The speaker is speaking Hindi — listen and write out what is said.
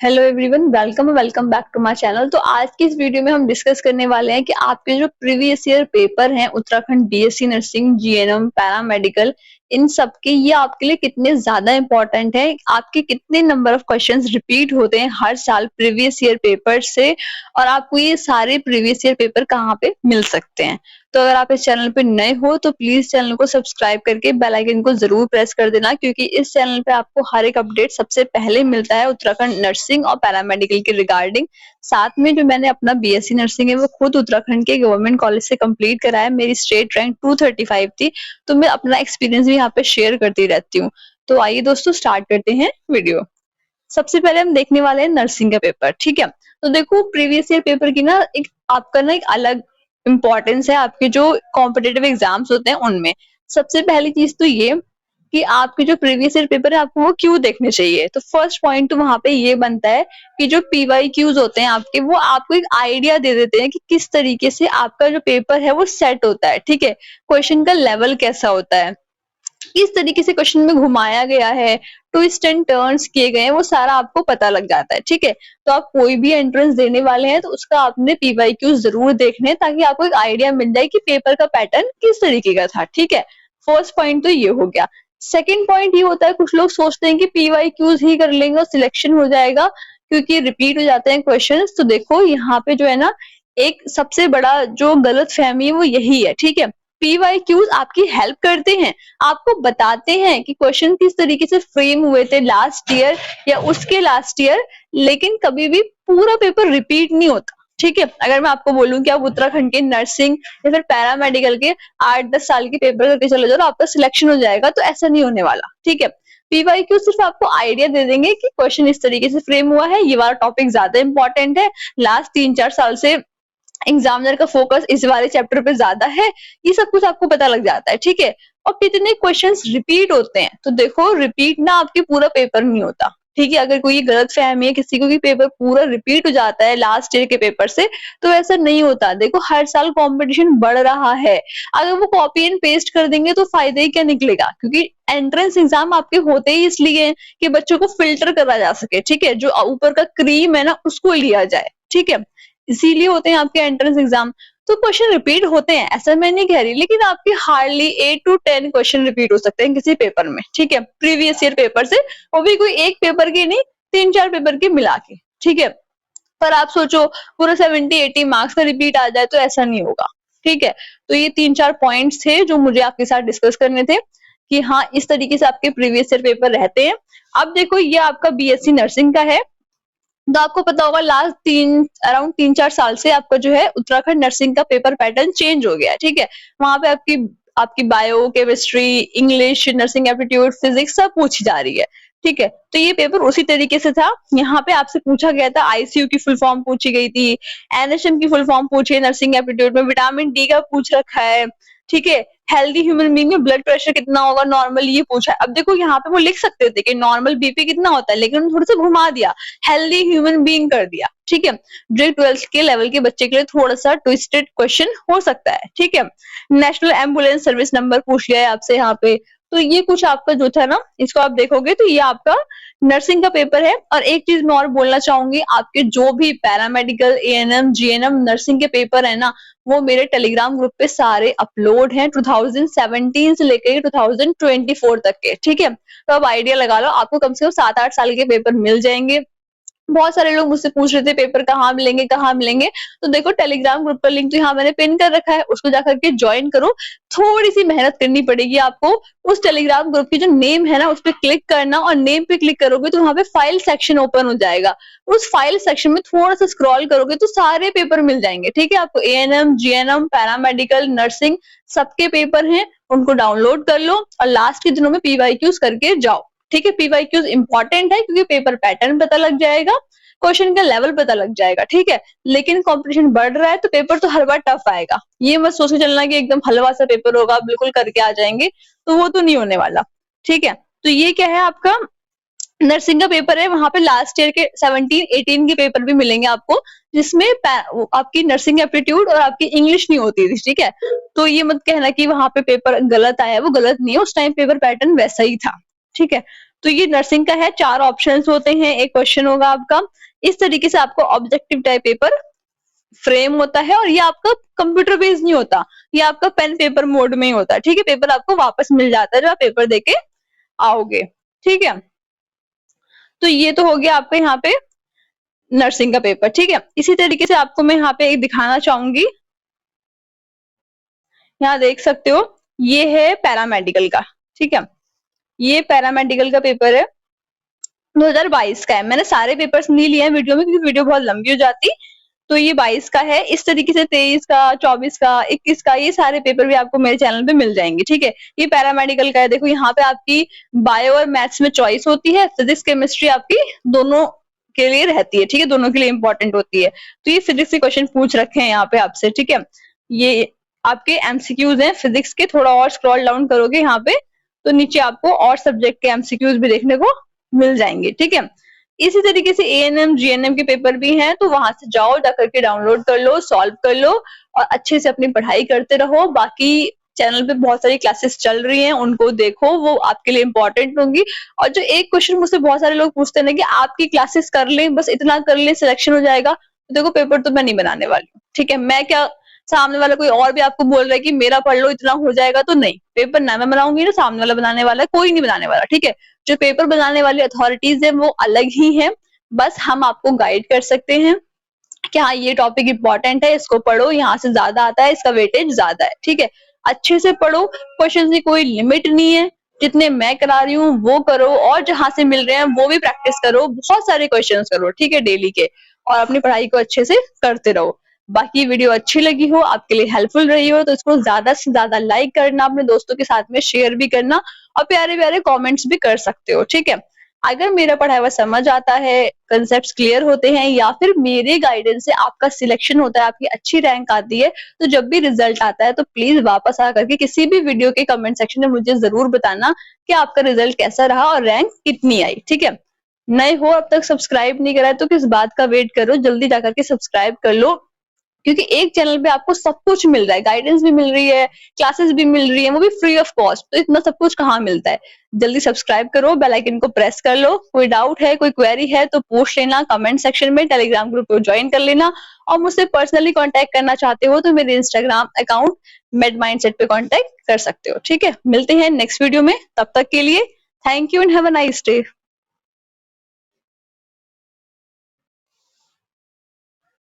Hello everyone, welcome back to my channel. तो आज की इस वीडियो में हम डिस्कस करने वाले हैं कि आपके जो प्रीवियस ईयर पेपर हैं Uttarakhand BSc nursing, GNM, paramedical, इन सब के ये आपके लिए कितने ज्यादा इंपॉर्टेंट है, आपके कितने नंबर ऑफ क्वेश्चंस रिपीट होते हैं हर साल प्रीवियस ईयर पेपर से, और आपको ये सारे प्रीवियस ईयर पेपर कहाँ पे मिल सकते हैं। तो अगर आप इस चैनल पे नए हो तो प्लीज चैनल को सब्सक्राइब करके बेल आइकन को जरूर प्रेस कर देना, क्योंकि इस चैनल पे आपको हर एक अपडेट सबसे पहले मिलता है उत्तराखंड नर्सिंग और पैरामेडिकल के रिगार्डिंग। साथ में जो मैंने अपना बीएससी नर्सिंग है वो खुद उत्तराखंड के गवर्नमेंट कॉलेज से कंप्लीट करा है, मेरी स्टेट रैंक 235 थी, तो मैं अपना एक्सपीरियंस भी यहाँ पे शेयर करती रहती हूँ। तो आइए दोस्तों स्टार्ट करते हैं वीडियो। सबसे पहले हम देखने वाले हैं नर्सिंग का पेपर। ठीक है, तो देखो प्रीवियस ईयर पेपर की ना एक आपका ना एक अलग इम्पोर्टेंस है आपके जो कॉम्पिटेटिव एग्जाम्स होते हैं उनमें। सबसे पहली चीज तो ये कि आपके जो प्रीवियस ईयर पेपर है आपको वो क्यों देखने चाहिए। तो फर्स्ट पॉइंट तो वहां पे ये बनता है कि जो पीवाईक्यूज होते हैं आपके, वो आपको एक आइडिया दे देते हैं कि किस तरीके से आपका जो पेपर है वो सेट होता है। ठीक है, क्वेश्चन का लेवल कैसा होता है, किस तरीके से क्वेश्चन में घुमाया गया है, ट्विस्ट एंड टर्न्स किए गए हैं, वो सारा आपको पता लग जाता है। ठीक है, तो आप कोई भी एंट्रेंस देने वाले हैं तो उसका आपने पीवाईक्यू जरूर देखने हैं, ताकि आपको एक आइडिया मिल जाए कि पेपर का पैटर्न किस तरीके का था। ठीक है, फर्स्ट पॉइंट तो ये हो गया। सेकेंड पॉइंट ये होता है, कुछ लोग सोचते हैं कि पीवाईक्यूज ही कर लेंगे और सिलेक्शन हो जाएगा क्योंकि रिपीट हो जाते हैं क्वेश्चन। तो देखो यहाँ पे जो है ना, एक सबसे बड़ा जो गलत फहमी है वो यही है। ठीक है, पीवाईक्यूज आपकी हेल्प करते हैं, आपको बताते हैं कि क्वेश्चन किस तरीके से फ्रेम हुए थे लास्ट ईयर या उसके लास्ट ईयर, लेकिन कभी भी पूरा पेपर रिपीट नहीं होता। ठीक है, अगर मैं आपको बोलूं कि आप उत्तराखंड के नर्सिंग या फिर पैरामेडिकल के 8-10 साल के पेपर करके चले जाओ और आपका सिलेक्शन हो जाएगा, तो ऐसा नहीं होने वाला। ठीक है, पीवाईक्यू सिर्फ आपको आइडिया दे देंगे कि क्वेश्चन इस तरीके से फ्रेम हुआ है, ये वाला टॉपिक ज्यादा इंपॉर्टेंट है, लास्ट 3-4 साल से एग्जामिनर का फोकस इस वाले चैप्टर पे ज्यादा है, ये सब कुछ आपको पता लग जाता है। ठीक है, और कितने क्वेश्चंस रिपीट होते हैं, तो देखो रिपीट ना आपके पूरा पेपर नहीं होता। ठीक है, अगर कोई गलत फहमी है किसी को कि पेपर पूरा रिपीट हो जाता है लास्ट ईयर के पेपर से, तो ऐसा नहीं होता। देखो हर साल कंपटीशन बढ़ रहा है, अगर वो कॉपी एंड पेस्ट कर देंगे तो फायदा ही क्या निकलेगा, क्योंकि एंट्रेंस एग्जाम आपके होते ही इसलिए हैं कि बच्चों को फिल्टर करा जा सके। ठीक है, जो ऊपर का क्रीम है ना उसको लिया जाए। ठीक है, इसीलिए होते हैं आपके एंट्रेंस एग्जाम। तो क्वेश्चन रिपीट होते हैं ऐसा मैं नहीं कह रही, लेकिन आपके हार्डली 8 to 10 क्वेश्चन रिपीट हो सकते हैं किसी पेपर में। ठीक है, प्रीवियस ईयर पेपर से, वो भी कोई एक पेपर के नहीं, 3-4 पेपर के मिला के। ठीक है, पर आप सोचो पूरा 70-80 मार्क्स का रिपीट आ जाए तो ऐसा नहीं होगा। ठीक है, तो ये 3-4 पॉइंट्स थे जो मुझे आपके साथ डिस्कस करने थे कि हाँ इस तरीके से आपके प्रीवियस ईयर पेपर रहते हैं। अब देखो ये आपका बीएससी नर्सिंग का है, तो आपको पता होगा लास्ट अराउंड 3-4 साल से आपका जो है उत्तराखंड नर्सिंग का पेपर पैटर्न चेंज हो गया है। ठीक है, वहां पे आपकी आपकी bio, chemistry, English, nursing aptitude, physics सब पूछी जा रही है। ठीक है, तो ये पेपर उसी तरीके से था। यहाँ पे आपसे पूछा गया था आईसीयू की फुल फॉर्म पूछी गई थी, एनएचएम की फुल फॉर्म पूछी है नर्सिंग एप्टीट्यूड में, विटामिन डी का पूछ रखा है। ठीक है, हेल्दी ह्यूमन बीइंग में ब्लड प्रेशर कितना होगा नॉर्मल, ये पूछा है। अब देखो यहाँ पे वो लिख सकते थे कि नॉर्मल बीपी कितना होता है, लेकिन उन्होंने थोड़ा सा घुमा दिया, हेल्दी ह्यूमन बीइंग कर दिया। ठीक है, जो 12th के लेवल के बच्चे के लिए थोड़ा सा ट्विस्टेड क्वेश्चन हो सकता है। ठीक है, नेशनल एम्बुलेंस सर्विस नंबर पूछ लिया है आपसे यहाँ पे। तो ये कुछ आपका जो था ना, इसको आप देखोगे तो ये आपका नर्सिंग का पेपर है। और एक चीज मैं और बोलना चाहूंगी, आपके जो भी पैरामेडिकल, एएनएम, जीएनएम, नर्सिंग के पेपर है ना, वो मेरे टेलीग्राम ग्रुप पे सारे अपलोड हैं 2017 से लेकर 2024 तक के। ठीक है, तो अब आइडिया लगा लो, आपको कम से कम 7-8 साल के पेपर मिल जाएंगे। बहुत सारे लोग मुझसे पूछ रहे थे पेपर कहाँ मिलेंगे कहाँ मिलेंगे, तो देखो टेलीग्राम ग्रुप का लिंक तो यहाँ मैंने पिन कर रखा है, उसको जाकर के ज्वाइन करो। थोड़ी सी मेहनत करनी पड़ेगी आपको, उस टेलीग्राम ग्रुप की जो नेम है ना उस पर क्लिक करना, और नेम पे क्लिक करोगे तो वहां पे फाइल सेक्शन ओपन हो जाएगा। उस फाइल सेक्शन में थोड़ा सा स्क्रॉल करोगे तो सारे पेपर मिल जाएंगे। ठीक है, आपको एएनएम, जीएनएम, पैरामेडिकल, नर्सिंग सबके पेपर हैं, उनको डाउनलोड कर लो और लास्ट के दिनों में पीवाईक्यूज करके जाओ। ठीक है, पीवाईक्यूज इंपॉर्टेंट है क्योंकि पेपर पैटर्न पता लग जाएगा, क्वेश्चन का लेवल पता लग जाएगा। ठीक है, लेकिन कंपटीशन बढ़ रहा है तो पेपर तो हर बार टफ आएगा, ये मत सोच के चलना कि एकदम हलवा सा पेपर होगा बिल्कुल करके आ जाएंगे, तो वो तो नहीं होने वाला। ठीक है, तो ये क्या है आपका नर्सिंग का पेपर है, वहां पे लास्ट ईयर के 17-18 के पेपर भी मिलेंगे आपको, जिसमें आपकी नर्सिंग एप्टीट्यूड और आपकी इंग्लिश नहीं होती थी। ठीक है, तो ये मत कहना कि वहां पे पेपर गलत आया है, वो गलत नहीं है, उस टाइम पेपर पैटर्न वैसा ही था। ठीक है, तो ये नर्सिंग का है, 4 ऑप्शंस होते हैं, एक क्वेश्चन होगा आपका। इस तरीके से आपको ऑब्जेक्टिव टाइप पेपर फ्रेम होता है और ये आपका कंप्यूटर बेस्ड नहीं होता, ये आपका पेन पेपर मोड में ही होता है, ठीक है। पेपर आपको वापस मिल जाता है जब आप पेपर देके आओगे, ठीक है। तो ये तो हो गया आपका यहाँ पे नर्सिंग का पेपर, ठीक है। इसी तरीके से आपको मैं यहाँ पे एक दिखाना चाहूंगी, यहाँ देख सकते हो, ये है पैरामेडिकल का, ठीक है। ये पैरामेडिकल का पेपर है, 2022 का है। मैंने सारे पेपर्स नहीं लिए हैं वीडियो में क्योंकि वीडियो बहुत लंबी हो जाती। तो ये 22 का है। इस तरीके से 23 का, 24 का, 21 का, ये सारे पेपर भी आपको मेरे चैनल पे मिल जाएंगे, ठीक है। ये पैरामेडिकल का है, देखो यहाँ पे आपकी बायो और मैथ्स में चॉइस होती है, फिजिक्स केमिस्ट्री आपकी दोनों के लिए रहती है, ठीक है, दोनों के लिए इंपॉर्टेंट होती है। तो ये फिजिक्स के क्वेश्चन पूछ रखे हैं यहाँ पे आपसे, ठीक है। ये आपके एमसीक्यूज हैं फिजिक्स के, थोड़ा और स्क्रॉल डाउन करोगे यहाँ पे तो नीचे आपको और सब्जेक्ट के एमसीक्यूज भी देखने को मिल जाएंगे, ठीक है। इसी तरीके से एएनएम जीएनएम के पेपर भी हैं, तो वहां से जाओ, जाकर के डाउनलोड कर लो, सॉल्व कर लो और अच्छे से अपनी पढ़ाई करते रहो। बाकी चैनल पे बहुत सारी क्लासेस चल रही हैं, उनको देखो, वो आपके लिए इंपॉर्टेंट होंगी। और जो एक क्वेश्चन मुझसे बहुत सारे लोग पूछते हैं ना कि आपकी क्लासेस कर लें, बस इतना कर लें सिलेक्शन हो जाएगा, तो देखो पेपर तो मैं नहीं बनाने वाली हूँ, ठीक है। मैं क्या, सामने वाला कोई और भी आपको बोल रहा है कि मेरा पढ़ लो इतना हो जाएगा, तो नहीं, पेपर ना मैं बनाऊंगी ना सामने वाला बनाने वाला है, कोई नहीं बनाने वाला, ठीक है। जो पेपर बनाने वाली अथॉरिटीज है वो अलग ही है, बस हम आपको गाइड कर सकते हैं कि हाँ ये टॉपिक इंपॉर्टेंट है, इसको पढ़ो, यहाँ से ज्यादा आता है, इसका वेटेज ज्यादा है, ठीक है। अच्छे से पढ़ो, क्वेश्चन की कोई लिमिट नहीं है, जितने मैं करा रही हूँ वो करो और जहां से मिल रहे हैं वो भी प्रैक्टिस करो, बहुत सारे क्वेश्चंस करो, ठीक है, डेली के, और अपनी पढ़ाई को अच्छे से करते रहो। बाकी वीडियो अच्छी लगी हो, आपके लिए हेल्पफुल रही हो, तो इसको ज्यादा से ज्यादा लाइक करना, अपने दोस्तों के साथ में शेयर भी करना और प्यारे प्यारे कमेंट्स भी कर सकते हो, ठीक है। अगर मेरा पढ़ाया हुआ समझ आता है, कंसेप्ट्स क्लियर होते हैं या फिर मेरे गाइडेंस से आपका सिलेक्शन होता है, आपकी अच्छी रैंक आती है, तो जब भी रिजल्ट आता है तो प्लीज वापस आकर के किसी भी वीडियो के कमेंट सेक्शन में मुझे जरूर बताना कि आपका रिजल्ट कैसा रहा और रैंक कितनी आई, ठीक है। नए हो, अब तक सब्सक्राइब नहीं करा है तो किस बात का वेट करो, जल्दी जाकर के सब्सक्राइब कर लो, क्योंकि एक चैनल पे आपको सब कुछ मिल रहा है, गाइडेंस भी मिल रही है, क्लासेस भी मिल रही है, वो भी फ्री ऑफ कॉस्ट। तो इतना सब कुछ कहाँ मिलता है। जल्दी सब्सक्राइब करो, बेल आइकन को प्रेस कर लो। कोई डाउट है, कोई क्वेरी है तो पूछ लेना कमेंट सेक्शन में, टेलीग्राम ग्रुप को ज्वाइन कर लेना। और मुझसे पर्सनली कांटेक्ट करना चाहते हो तो मेरे इंस्टाग्राम अकाउंट मेड माइंडसेट पे कांटेक्ट कर सकते हो, ठीक है। मिलते हैं नेक्स्ट वीडियो में, तब तक के लिए thank you and have a nice day.